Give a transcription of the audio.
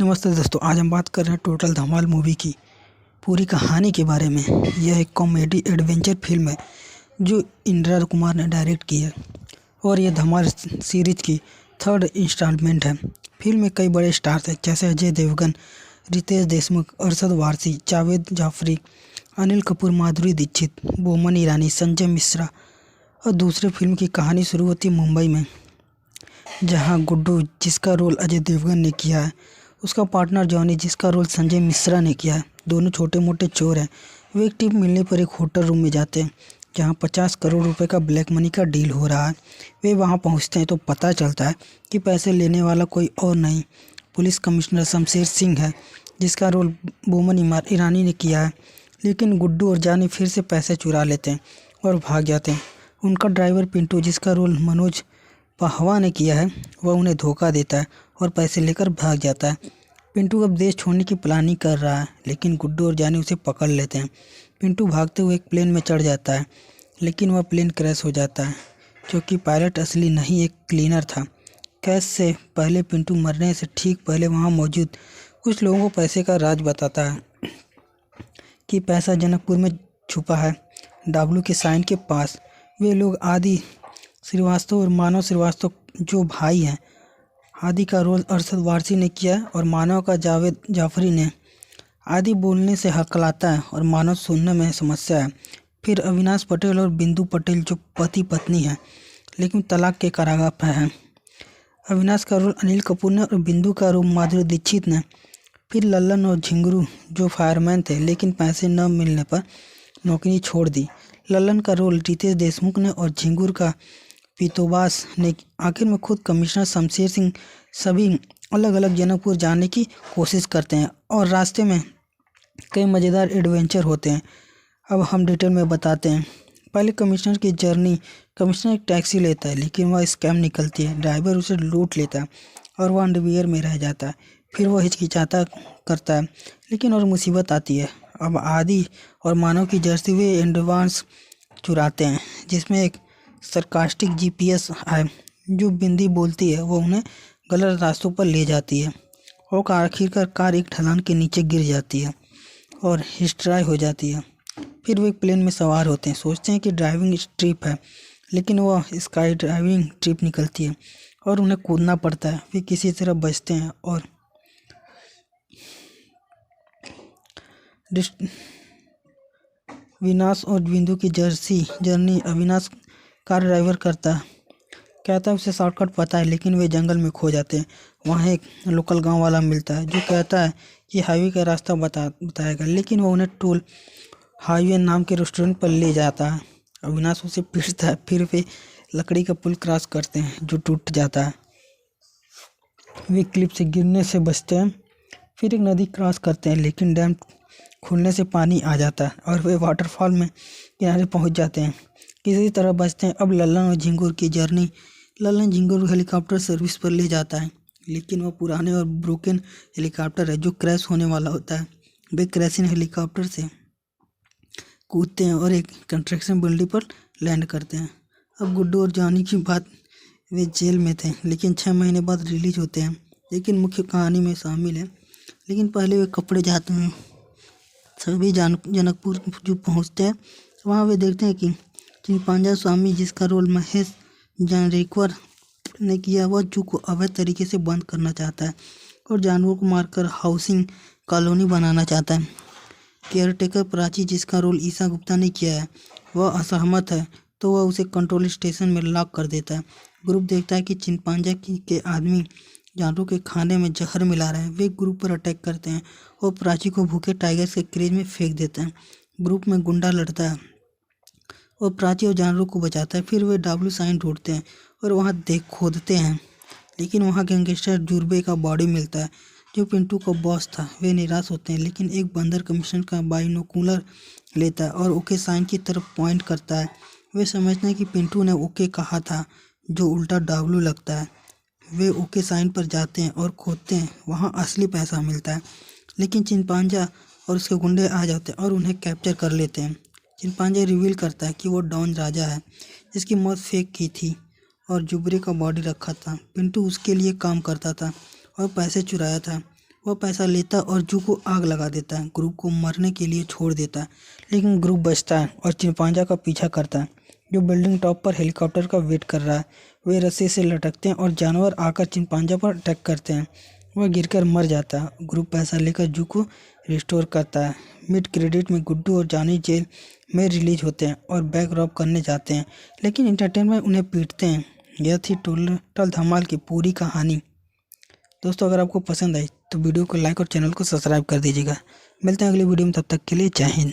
नमस्ते दोस्तों, आज हम बात कर रहे हैं टोटल धमाल मूवी की पूरी कहानी के बारे में। यह एक कॉमेडी एडवेंचर फिल्म है जो इंदिरा कुमार ने डायरेक्ट की है और यह धमाल सीरीज की थर्ड इंस्टॉलमेंट है। फिल्म में कई बड़े स्टार्स हैं जैसे अजय देवगन, रितेश देशमुख, अरशद वारसी, जावेद जाफरी, अनिल कपूर, माधुरी दीक्षित, बोमन ईरानी, संजय मिश्रा। और दूसरे फिल्म की कहानी शुरू होती है मुंबई में, जहां गुड्डू जिसका रोल अजय देवगन ने किया है, उसका पार्टनर जॉनी जिसका रोल संजय मिश्रा ने किया है। दोनों छोटे मोटे चोर हैं। वे एक टिप मिलने पर एक होटल रूम में जाते हैं जहां 50 करोड़ रुपए का ब्लैक मनी का डील हो रहा है। वे वहां पहुंचते हैं तो पता चलता है कि पैसे लेने वाला कोई और नहीं, पुलिस कमिश्नर शमशेर सिंह है जिसका रोल बोमन ईरानी ने किया है। लेकिन गुड्डू और जॉनी फिर से पैसे चुरा लेते हैं और भाग जाते हैं। उनका ड्राइवर पिंटू जिसका रोल मनोज पहवा ने किया है, वह उन्हें धोखा देता है और पैसे लेकर भाग जाता है। पिंटू अब देश छोड़ने की प्लानिंग कर रहा है, लेकिन गुड्डू और जानी उसे पकड़ लेते हैं। पिंटू भागते हुए एक प्लेन में चढ़ जाता है, लेकिन वह प्लेन क्रैश हो जाता है क्योंकि पायलट असली नहीं एक क्लीनर था। क्रैश से पहले पिंटू मरने से ठीक पहले वहां मौजूद कुछ लोगों को पैसे का राज बताता है कि पैसा जनकपुर में छुपा है, डाबलू के साइन के पास। वे लोग आदि श्रीवास्तव और मानव श्रीवास्तव जो भाई हैं। आदि का रोल अरशद वारसी ने किया है और मानव का जावेद जाफरी ने। आदि बोलने से हकलाता है और मानव सुनने में समस्या है। फिर अविनाश पटेल और बिंदु पटेल जो पति पत्नी हैं लेकिन तलाक के कारागार पर हैं। अविनाश का रोल अनिल कपूर ने और बिंदु का रोल माधुरी दीक्षित ने। फिर लल्लन और झिंगुरू जो फायरमैन थे लेकिन पैसे न मिलने पर नौकरी छोड़ दी। लल्लन का रोल रितेश देशमुख ने और झिंगुर का पीतोबास ने। आखिर में खुद कमिश्नर शमशेर सिंह। सभी अलग अलग जनकपुर जाने की कोशिश करते हैं और रास्ते में कई मज़ेदार एडवेंचर होते हैं। अब हम डिटेल में बताते हैं। पहले कमिश्नर की जर्नी। कमिश्नर एक टैक्सी लेता है लेकिन वह स्कैम निकलती है। ड्राइवर उसे लूट लेता है और वह अंडरवियर में रह जाता है। फिर वह हिचकिचाता करता है लेकिन और मुसीबत आती है। अब आदि और मानव की जर्सी वे एडवांस चुराते हैं जिसमें एक सरकास्टिक जीपीएस है जो बिंदी बोलती है, वो उन्हें गलत रास्तों पर ले जाती है और आखिरकार कार एक ढलान के नीचे गिर जाती है और डिस्ट्रॉय हो जाती है। फिर वो एक प्लेन में सवार होते हैं, सोचते हैं कि ड्राइविंग ट्रिप है, लेकिन वह स्काई ड्राइविंग ट्रिप निकलती है और उन्हें कूदना पड़ता है। वे किसी तरह बचते हैं और विनाश और बिंदु की जर्नी अविनाश कार ड्राइवर कहता है उसे शॉर्टकट पता है, लेकिन वे जंगल में खो जाते हैं। वहाँ एक लोकल गांव वाला मिलता है जो कहता है कि हाईवे का रास्ता बताएगा, लेकिन वो उन्हें टोल हाईवे नाम के रेस्टोरेंट पर ले जाता है। अविनाश उसे पीटता है। फिर वे लकड़ी का पुल क्रॉस करते हैं जो टूट जाता है। वे क्लिफ से गिरने से बचते हैं। फिर एक नदी क्रॉस करते हैं लेकिन डैम खुलने से पानी आ जाता है और वे वाटरफॉल में किनारे पहुंच जाते हैं। किसी तरह बचते हैं। अब लल्लन और झिंगुर की जर्नी। लल्लन झिंगुर हेलीकॉप्टर सर्विस पर ले जाता है, लेकिन वह पुराने और ब्रोकन हेलीकॉप्टर है जो क्रैश होने वाला होता है। वे क्रैशिंग हेलीकॉप्टर से कूदते हैं और एक कंस्ट्रक्शन बिल्डिंग पर लैंड करते हैं। अब गुड्डू और जॉनी की बात। वे जेल में थे लेकिन 6 महीने बाद रिलीज होते हैं, लेकिन मुख्य कहानी में शामिल है। लेकिन पहले वे कपड़े जाते हैं। सभी जनकपुर जो पहुँचते हैं वहाँ वे देखते हैं कि चिंपांजा स्वामी जिसका रोल महेश जानरेकर ने किया, वह जू को अवैध तरीके से बंद करना चाहता है और जानवरों को मारकर हाउसिंग कॉलोनी बनाना चाहता है। केयरटेकर प्राची जिसका रोल ईशा गुप्ता ने किया है, वह असहमत है तो वह उसे कंट्रोल स्टेशन में लॉक कर देता है। ग्रुप देखता है कि चिंपांजा के आदमी जानवरों के खाने में जहर मिला रहे हैं। वे ग्रुप पर अटैक करते हैं और प्राची को भूखे टाइगर के क्रेज में फेंक देते हैं। ग्रुप में गुंडा लड़ता है और प्राची और जानवरों को बचाता है। फिर वे डाबलू साइन ढूंढते हैं और वहाँ खोदते हैं, लेकिन वहाँ गैंगस्टर जुर्बे का बॉडी मिलता है जो पिंटू का बॉस था। वे निराश होते हैं, लेकिन एक बंदर कमिश्नर का बाइनोकुलर लेता है और ओके साइन की तरफ पॉइंट करता है। वे समझते हैं कि पिंटू ने ओके कहा था, जो उल्टा डाबलू लगता है। वे ओके साइन पर जाते हैं और खोदते हैं, वहाँ असली पैसा मिलता है। लेकिन चिंपांजा और उसके गुंडे आ जाते हैं और उन्हें कैप्चर कर लेते हैं। चिंपांजा रिवील करता है कि वो डॉन राजा है जिसकी मौत फेक की थी और जुबरे का बॉडी रखा था। पिंटू उसके लिए काम करता था और पैसे चुराया था। वह पैसा लेता है और जू को आग लगा देता है। ग्रुप को मरने के लिए छोड़ देता है, लेकिन ग्रुप बचता है और चिंपांजा का पीछा करता है, जो बिल्डिंग टॉप पर हेलीकॉप्टर का वेट कर रहा है। वे रस्सी से लटकते हैं और जानवर आकर चिंपांजा पर अटैक करते हैं। वह गिरकर मर जाता है। ग्रुप पैसा लेकर जू को रिस्टोर करता है। मिड क्रेडिट में गुड्डू और जानी जेल में रिलीज होते हैं और बैंक रॉब करने जाते हैं, लेकिन इंटरटेनमेंट उन्हें पीटते हैं। यह थी टोटल धमाल की पूरी कहानी। दोस्तों, अगर आपको पसंद आई तो वीडियो को लाइक और चैनल को सब्सक्राइब कर दीजिएगा। मिलते हैं अगली वीडियो में, तब तक के लिए जय हिंद।